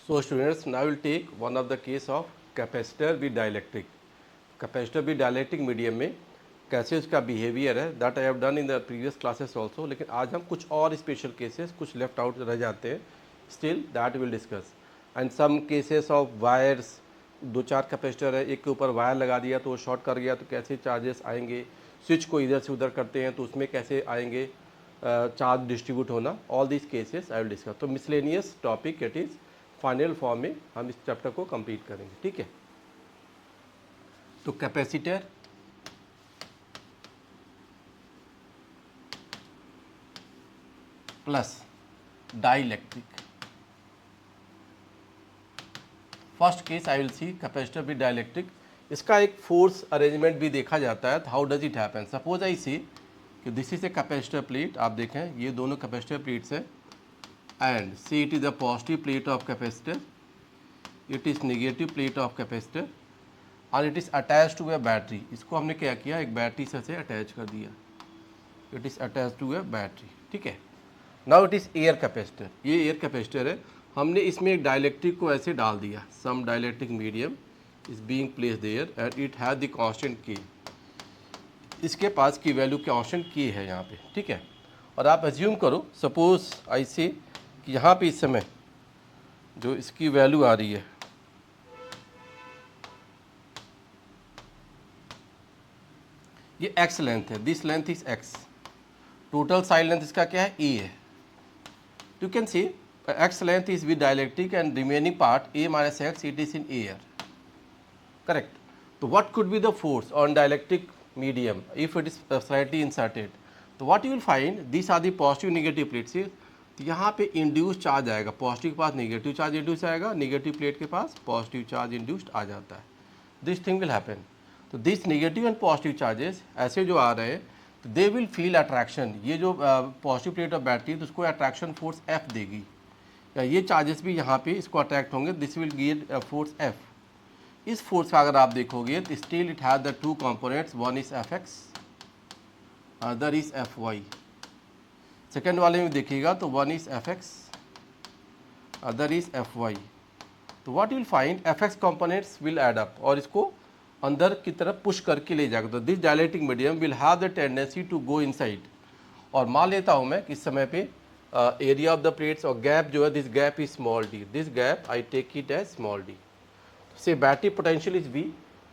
So students, now we'll take one of the case of capacitor with dielectric. Capacitor with dielectric medium में कैसे उसका behaviour है, that I have done in the previous classes also, लेकिन आज हम कुछ और स्पेशल केसेस कुछ लेफ्ट आउट रह जाते हैं, still that will discuss. And some cases of wires, दो चार कैपेसिटर है, एक के ऊपर वायर लगा दिया तो वो शॉर्ट कर गया तो कैसे चार्जेस आएंगे, स्विच को इधर से उधर करते हैं तो उसमें कैसे आएंगे चार्ज डिस्ट्रीब्यूट होना, all this cases I will discuss. तो miscellaneous topic it is, final form में हम इस चैप्टर को कंप्लीट करेंगे. ठीक है, तो capacitor plus dielectric. First case I will see capacitor with dielectric. इसका एक फोर्स अरेंजमेंट भी देखा जाता है. How does it happen? Suppose I see कि this is a capacitor plate. आप देखें ये दोनों कैपेसिटर प्लेट्स हैं, and see it is a positive plate of capacitor, it is negative plate of capacitor, और it is attach to a battery. इसको हमने क्या किया, एक बैटरी से अटैच कर दिया. It is attach to a battery. ठीक है, now it is air capacitor. ये एयर कैपेसिटर है, हमने इसमें एक डाइलेक्ट्रिक को ऐसे डाल दिया. Some dielectric medium is being placed there and it has the constant K. इसके पास की वैल्यू कांस्टेंट के है यहाँ पे. ठीक है, और आप एज्यूम करो, सपोज आई से कि यहाँ पे इस समय जो इसकी वैल्यू आ रही है, ये एक्स लेंथ है, this length is x, total side length इसका क्या है, ए है. You can see x length is with dielectric and remaining part a minus x, it is in air. Correct. तो what could be the force on dielectric medium if it is slightly inserted? तो what you will find, these are the positive negative plates. तो यहाँ पे induce charge आएगा, positive के पास negative charge induce आएगा, negative plate के पास पॉजिटिव चार्ज इंड्यूस्ड आ जाता है. This thing will happen. तो this negative and positive charges ऐसे जो आ रहे हैं, तो दे विल फील अट्रैक्शन. ये जो पॉजिटिव प्लेट ऑफ बैटरी है तो उसको अट्रैक्शन फोर्स एफ देगी, या ये चार्जेस भी यहाँ पे इसको अट्रैक्ट होंगे, this will give force F. इस फोर्स का अगर आप देखोगे तो still it has the two components, one is F x, other is F y. Second वाले में देखिएगा तो one is F x, other is F y. तो what you will find, F x components will add up और इसको अंदर की तरफ पुश करके ले जाएगा. तो this dielectric medium will have the tendency to go inside. और मान लेता हूँ मैं कि इस समय पे एरिया ऑफ द प्लेट्स और गैप जो है, this gap is small d, this gap I take it as small d. Say battery potential is V.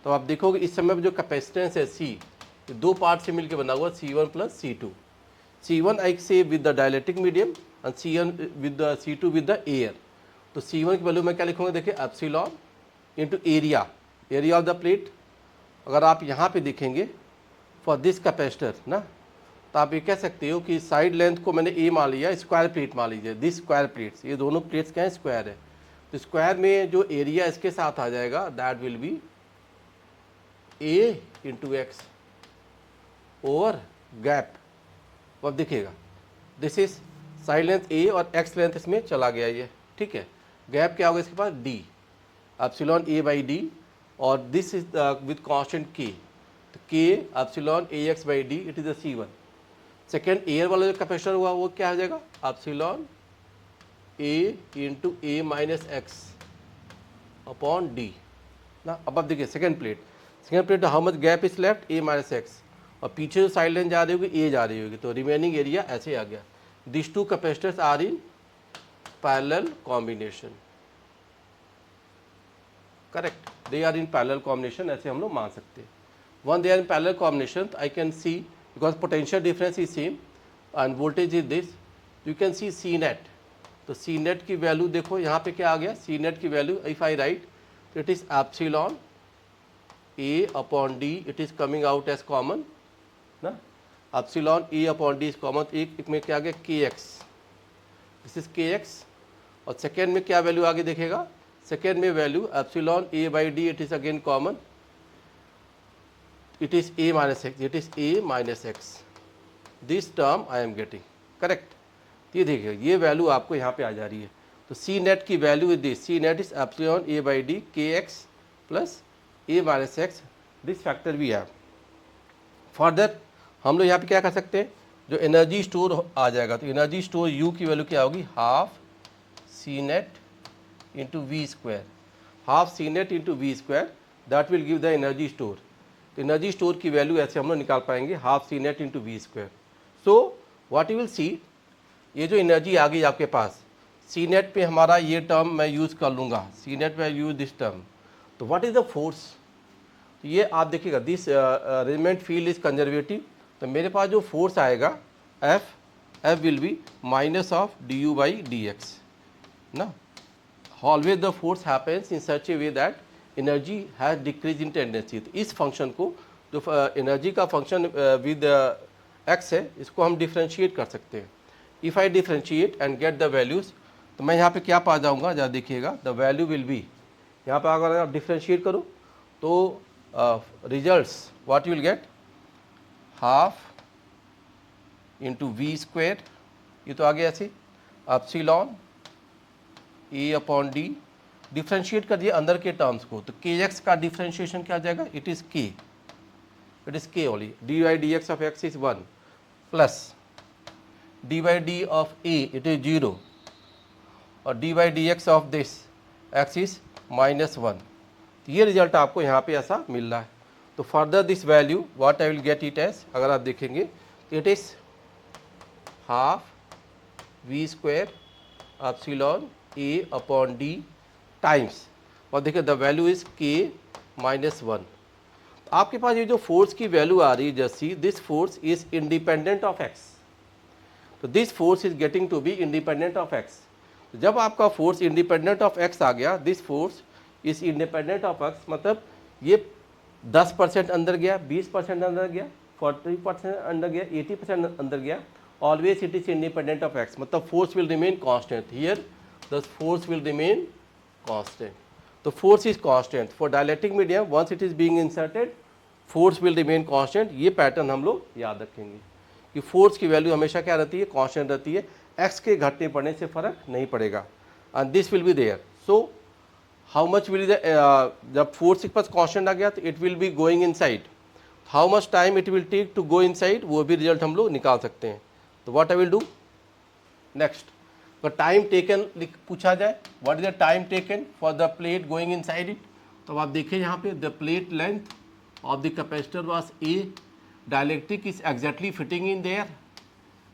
तो आप देखोगे इस समय जो कैपेसिटेंस है सी, दो पार्ट से मिलकर बना हुआ C1 प्लस C2. C1 आई से with the dielectric medium and C1 with the C2 with the air. तो C1 की वैल्यू मैं क्या लिखूंगा, देखिए epsilon into area, area of the plate. अगर आप यहाँ पे देखेंगे फॉर दिस कैपेसिटर ना, तो आप ये कह सकते हो कि साइड लेंथ को मैंने ए मान लिया, स्क्वायर प्लेट मान लीजिए, दिस स्क्वायर प्लेट्स, ये दोनों प्लेट्स क्या है, स्क्वायर है. तो स्क्वायर में जो एरिया इसके साथ आ जाएगा that will be A into x over gap. अब देखिएगा दिस इज साइड लेंथ ए और एक्स लेंथ इसमें चला गया ये. ठीक है, गैप क्या होगा इसके पास, d, epsilon a by d, और this is with constant K. तो K epsilon a x by d, it is the C1. Second air वाला जो कैपेसिटर हुआ वो क्या हो जाएगा, epsilon a into a minus x upon d ना. अब आप देखिए second plate how much gap is left, a minus x, और पीछे जो साइड लाइन जा रही होगी ए जा रही होगी, तो रिमेनिंग एरिया ऐसे आ गया. This two capacitors are in parallel combination. Correct, they are in parallel combination, ऐसे हम लोग मान सकते हैं. One they are in parallel combination, I can see because potential difference is same and voltage is this, you can see C net. तो C net की value देखो यहाँ पे क्या आ गया, सी नेट की value if I write it is epsilon A upon d, it is coming out as common ना, epsilon A upon d is common. एक में क्या आ गया, K x, this is K x. और सेकेंड में क्या वैल्यू आगे देखेगा, सेकेंड में value epsilon a by d, it is again common, it is a minus x, it is a minus x. This term I am getting. Correct. ये देखिए ये value आपको यहाँ पे आ जा रही है. तो सी नेट की value is this, C net is epsilon a by d K x plus a minus x, this factor भी है. फर्दर हम लोग यहाँ पे क्या कर सकते हैं, जो एनर्जी स्टोर आ जाएगा, तो एनर्जी स्टोर यू की वैल्यू क्या होगी, half C net into v square, half c net into v square, that will give the energy store. तो एनर्जी स्टोर की वैल्यू ऐसे हम लोग निकाल पाएंगे, half C net into V square. So what you will see, ये जो energy आ गई आपके पास, सी नेट पे हमारा ये टर्म मैं यूज़ कर लूँगा, सी नेट में यूज दिस टर्म. तो व्हाट इज़ द फोर्स, तो ये आप देखिएगा, this arrangement field is conservative. तो मेरे पास जो फोर्स आएगा F will be minus of d U by d x ना. Always the force happens in such a way that energy has decrease in tendency. तो इस फंक्शन को, जो एनर्जी का फंक्शन विद एक्स है, इसको हम डिफ्रेंशिएट कर सकते हैं. If I differentiate and get the values, तो मैं यहाँ पे क्या पा जाऊँगा, जरा देखिएगा, द वैल्यू विल बी, यहाँ पे अगर आप डिफ्रेंशिएट करो तो results what you will get, half into V square, ये तो आ गया ऐसे, एप्सिलॉन ए अपॉन डी. डिफ्रेंशिएट कर दिए अंदर के टर्म्स को, तो के एक्स का डिफ्रेंशिएशन क्या आ जाएगा, इट इज़ के only. D by d x of x is 1 plus D by D of A it is 0 और D by d x of this x is -1. तो ये रिजल्ट आपको यहाँ पे ऐसा मिल रहा है. तो further this value what I will get it as, अगर आप देखेंगे it is half V square epsilon A upon D times, और देखिए द वैल्यू इज के -1. आपके पास ये जो फोर्स की वैल्यू आ रही है जैसी, this force is independent of x. तो this force is getting to be independent of x. जब आपका फोर्स इंडिपेंडेंट ऑफ एक्स आ गया, this force is independent of x, मतलब ये 10% अंदर गया, 20% अंदर गया, 40% अंदर गया, 80% अंदर गया, always it is independent of x, मतलब force will remain constant. Here the force will remain constant. So force is constant for dielectric medium. Once it is being inserted, force will remain constant. ये pattern हम लोग याद रखेंगे कि force की value हमेशा क्या रहती है, कांस्टेंट रहती है. एक्स के घटने पड़ने से फर्क नहीं पड़ेगा. And this will be there. So how much will the, जब फोर्स के पास कांस्टेंट आ गया तो it will be going inside. How much time it will take to go inside, वो भी रिजल्ट हम लोग निकाल सकते हैं. तो what I will do next, तो टाइम टेकन पूछा जाए, what is the time taken for the plate going inside it. तो आप देखिए यहाँ पे, the plate length of the capacitor was a, dielectric is exactly fitting in there,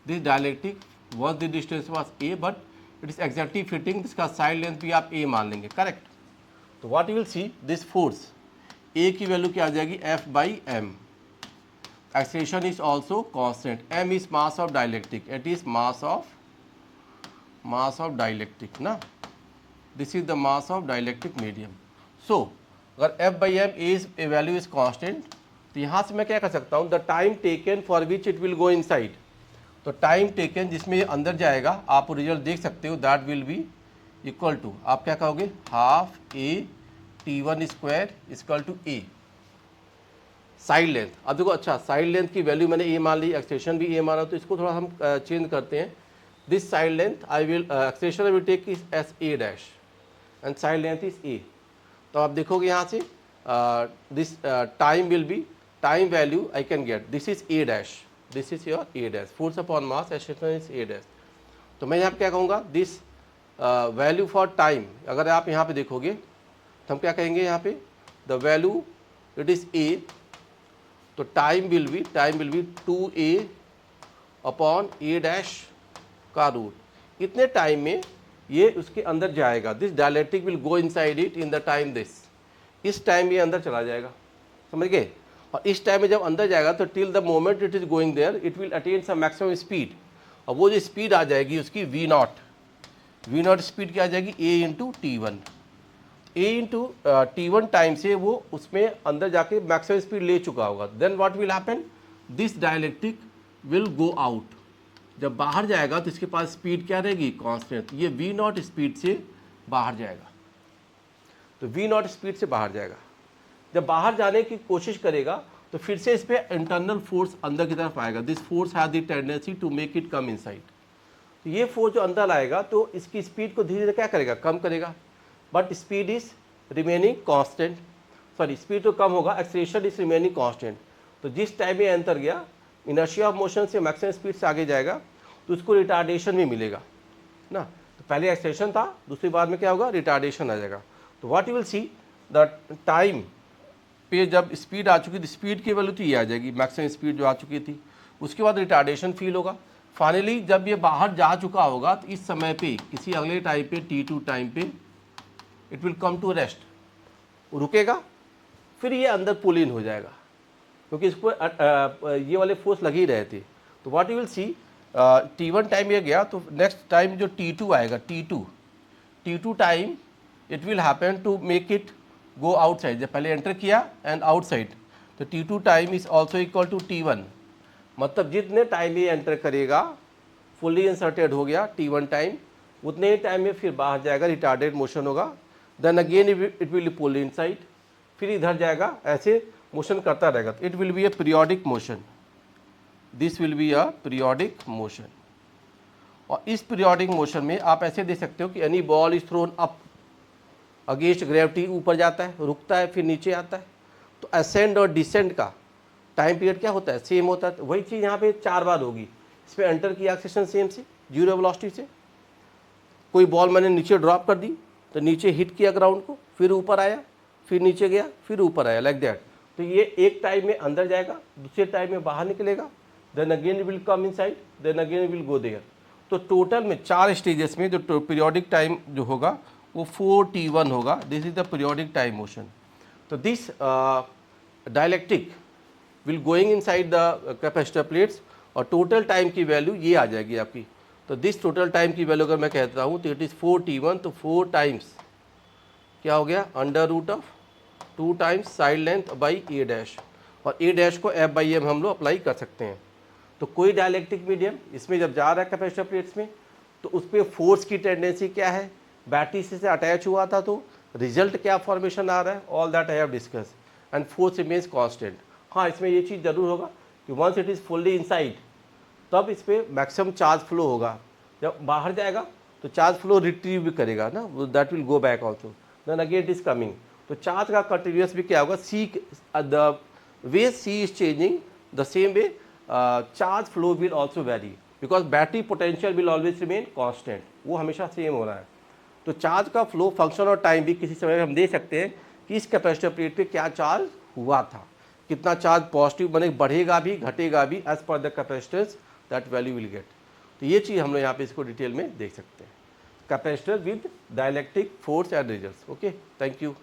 this dielectric was the distance was a but it is exactly fitting, इसका side length भी आप a मान लेंगे, करेक्ट. तो what you will see, this force a की value क्या आ जाएगी, F by M. Acceleration is also constant, M is mass of dielectric, it is mass of dielectric ना, this is the mass of dielectric medium. So अगर F by M is a value is constant, तो यहाँ से मैं क्या कर सकता हूँ, the time taken for which it will go inside. तो टाइम टेकन जिसमें ये अंदर जाएगा, आप रिजल्ट देख सकते हो, that will be equal to, आप क्या कहोगे, half a T1 square equal to a side length. अब देखो, अच्छा साइड लेंथ की वैल्यू मैंने ए मान ली, एक्सटेंशन भी ए माना, तो इसको थोड़ा हम चेंज करते हैं. This side length I will acceleration I will take is as a dash and side length is a. तो आप देखोगे यहाँ से this time will be, time value I can get, this is a dash, this is your a dash, force upon mass acceleration is a dash. तो मैं यहाँ पे क्या कहूँगा, this value for time, अगर आप यहाँ पे देखोगे तो हम क्या कहेंगे यहाँ पे, the value it is a, तो time will be 2a upon a dash का रूट. इतने टाइम में ये उसके अंदर जाएगा, this dielectric will go inside it in the time this, इस टाइम ये अंदर चला जाएगा, समझ गए. और इस टाइम में जब अंदर जाएगा तो till the moment it is going there it will attain some maximum speed. और वो जो स्पीड आ जाएगी उसकी वी नॉट स्पीड क्या आ जाएगी, ए इंटू T1 टाइम से वो उसमें अंदर जाके मैक्सिमम स्पीड ले चुका होगा. Then what will happen, this dielectric will go out. जब बाहर जाएगा तो इसके पास स्पीड क्या रहेगी, कांस्टेंट. ये वी नॉट स्पीड से बाहर जाएगा, तो वी नॉट स्पीड से बाहर जाएगा. जब बाहर जाने की कोशिश करेगा तो फिर से इस पर इंटरनल फोर्स अंदर की तरफ आएगा. This force has the tendency to make it come inside. तो ये फोर्स जो अंदर आएगा तो इसकी स्पीड को धीरे धीरे क्या करेगा, कम करेगा, but speed is remaining constant. Sorry, speed तो कम होगा, एक्सेलरेशन इज रिमेनिंग कांस्टेंट. तो जिस टाइम में अंतर गया, इनर्शिया ऑफ मोशन से मैक्सिमम स्पीड से आगे जाएगा, तो उसको रिटार्डेशन भी मिलेगा ना. तो पहले एक्सेलरेशन था, दूसरी बार में क्या होगा, रिटार्डेशन आ जाएगा। तो what you will see the time पे जब स्पीड आ चुकी थी, स्पीड की वैल्यू तो ये आ जाएगी, मैक्सिमम स्पीड जो आ चुकी थी, उसके बाद रिटार्डेशन फील होगा। फाइनली जब ये बाहर जा चुका होगा तो इस समय पे किसी अगले टाइम पे T2 टाइम पे it will come to rest, रुकेगा, फिर ये अंदर पुल इन हो जाएगा क्योंकि इसको ये वाले फोर्स लग ही रहे थे। तो what you will see T1 time ये गया तो नेक्स्ट टाइम जो T2 आएगा, T2 time it will happen to make it go outside, जब पहले एंटर किया एंड आउटसाइड, तो T2 time is also equal to T1, मतलब जितने टाइम ये एंटर करेगा फुल्ली इंसर्टेड हो गया T1 टाइम, उतने ही टाइम में फिर बाहर जाएगा, रिटार्डेड मोशन होगा, then again it will pull inside, फिर इधर जाएगा, ऐसे मोशन करता रहेगा। It will be a periodic motion, this will be a periodic motion. और इस पीरियोडिक मोशन में आप ऐसे देख सकते हो कि any ball is throne up against gravity, ऊपर जाता है, रुकता है, फिर नीचे आता है। तो असेंड और डिसेंड का टाइम पीरियड क्या होता है, सेम होता है। वही चीज़ यहाँ पे 4 बार होगी। इसमें एंटर किया एक्सेलरेशन सेम से, जीरो वेलोसिटी से, कोई बॉल मैंने नीचे ड्रॉप कर दी तो नीचे हिट किया ग्राउंड को, फिर ऊपर आया, फिर नीचे गया, फिर ऊपर आया, लाइक दैट। तो ये एक टाइम में अंदर जाएगा, दूसरे टाइम में बाहर निकलेगा, then again will come inside, then again will go there. तो टोटल में 4 स्टेजेस में जो पीरियोडिक टाइम जो होगा वो 4T1 होगा। This is the periodic time motion. तो this dielectric will going inside the capacitor plates और टोटल टाइम की वैल्यू ये आ जाएगी आपकी। तो दिस टोटल टाइम की वैल्यू अगर मैं कहता हूँ तो इट इज़ 4T1, तो 4 टाइम्स क्या हो गया, under root of 2 times side length by a dash, और ए डैश को F/m हम लोग अप्लाई कर सकते हैं। तो कोई डायलेक्ट्रिक मीडियम इसमें जब जा रहा है कैपेसिटर प्लेट्स में तो उस पर फोर्स की टेंडेंसी क्या है, बैटरी से अटैच हुआ था तो रिजल्ट क्या फॉर्मेशन आ रहा है, all that I have discuss, and force remains constant. हाँ, इसमें ये चीज़ जरूर होगा कि once it is fully inside तब इस पर मैक्सिमम चार्ज फ्लो होगा, जब बाहर जाएगा तो चार्ज फ्लो रिट्रीव भी करेगा ना, that will go back also, then again it is coming. तो चार्ज का कंटिन्यूस भी क्या होगा, see the way C is changing the same way charge flow will also vary, because battery potential will always remain constant, वो हमेशा same हो रहा है। तो चार्ज का फ्लो, फंक्शन और टाइम भी किसी समय हम दे सकते हैं कि इस कैपेसिटर प्लेट पे क्या चार्ज हुआ था, कितना चार्ज पॉजिटिव बने, बढ़ेगा भी घटेगा भी, as per the capacitors that value will get. तो ये चीज़ हम लोग यहाँ पे इसको डिटेल में देख सकते हैं, capacitor with dielectric force and results. Okay, thank you.